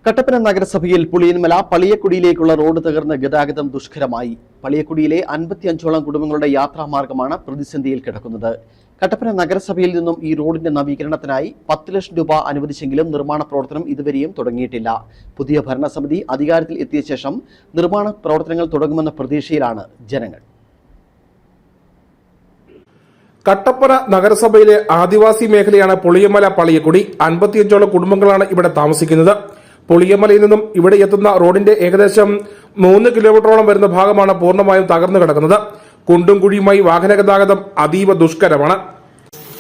കട്ടപ്പന നഗരസഭയിൽ പുളിയന്മല പളിയക്കുടിയിലേക്കുള്ള റോഡ് തകർന്ന് ഗതാഗതം ദുഷ്കരമായി. പളിയക്കുടിയിലെ 55ഓളം കുടുംബങ്ങളുടെ യാത്രാമാർഗമാണ് പ്രതിസന്ധിയിൽ കിടക്കുന്നത്. കട്ടപ്പന നഗരസഭയിൽ നിന്നും ഈ റോഡിന്റെ നവീകരണത്തിനായി 10 ലക്ഷം രൂപ അനുവദിച്ചെങ്കിലും നിർമ്മാണ പ്രവർത്തനം ഇതുവരെയും തുടങ്ങിയിട്ടില്ല. പുതിയ ഭരണസമിതി അധികാരത്തിൽ എത്തിയ ശേഷം നിർമ്മാണ പ്രവർത്തനങ്ങൾ തുടങ്ങുമെന്ന പ്രതീക്ഷയിലാണ് ജനങ്ങൾ. കട്ടപ്പന നഗരസഭയിലെ ആദിവാസി മേഖലയാണ് പുളിയമല പളിയക്കുടി. 55ഓളം കുടുംബങ്ങളാണ് ഇവിടെ താമസിക്കുന്നത്. പുളിയമലയിൽ നിന്നും ഇവിടെ എത്തുന്ന റോഡിന്റെ ഏകദേശം 3 കിലോമീറ്ററോളം വരുന്ന ഭാഗമാണ് പൂർണ്ണമായും തകർന്നു കിടക്കുന്നത്. കുണ്ടും കുഴിയുമായി വാഹന ഗതാഗതം അതീവ ദുഷ്കരമാണ്.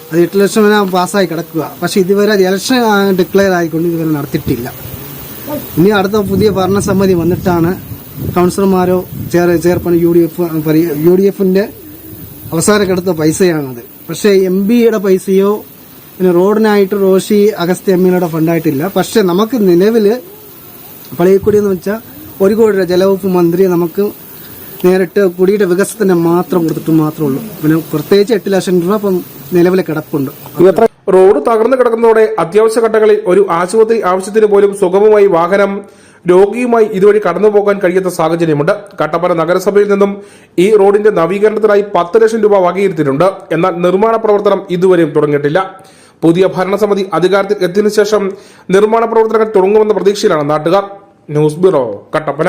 അത് 8 ലക്ഷം പാസ്സായി കിടക്കുക. പക്ഷെ ഇതുവരെ ഇലക്ഷൻ ഡിക്ലെയർ ആയിക്കൊണ്ട് ഇതുവരെ നടത്തിയിട്ടില്ല. ഇനി അടുത്ത പുതിയ ഭരണസമിതി വന്നിട്ടാണ് കൗൺസിലർമാരോ ചേർപ്പണി യു ഡി എഫിന്റെ അവസാനക്കെടുത്ത പൈസയാണത്. പക്ഷെ MP-യുടെ പൈസയോ പിന്നെ റോഡിനായിട്ട് റോഷി അഗസ്ത്യ എമ്മിയുടെ ഫണ്ടായിട്ടില്ല. പക്ഷെ നമുക്ക് നിലവില് പളിയക്കുടി എന്ന് വെച്ചാൽ 1 കോടി രൂപ ജലവകുപ്പ് മന്ത്രി നമുക്ക് നേരിട്ട് കുടിയുടെ വികസനത്തിന് മാത്രം കൊടുത്തിട്ട് മാത്രമേ ഉള്ളൂ. പിന്നെ പ്രത്യേകിച്ച് 8 ലക്ഷം രൂപ ഇപ്പം നിലവിലെ കിടപ്പുണ്ട്. റോഡ് തകർന്നു കിടക്കുന്നതോടെ അത്യാവശ്യ ഘട്ടങ്ങളിൽ ഒരു ആശുപത്രി ആവശ്യത്തിന് പോലും സുഗമമായി വാഹനം രോഗിയുമായി ഇതുവഴി കടന്നുപോകാൻ കഴിയാത്ത സാഹചര്യമുണ്ട്. കട്ടപ്പന നഗരസഭയിൽ നിന്നും ഈ റോഡിന്റെ നവീകരണത്തിനായി 10 ലക്ഷം രൂപ വകയിരുത്തിയിട്ടുണ്ട്. എന്നാൽ നിർമ്മാണ പ്രവർത്തനം ഇതുവരെയും തുടങ്ങിയിട്ടില്ല. പുതിയ ഭരണസമിതി അധികാരത്തിൽ എത്തിയതിനു ശേഷം നിർമ്മാണ പ്രവർത്തനങ്ങൾ തുടങ്ങുമെന്ന പ്രതീക്ഷയിലാണ് നാട്ടുകാർ. News bureau, Kattappana.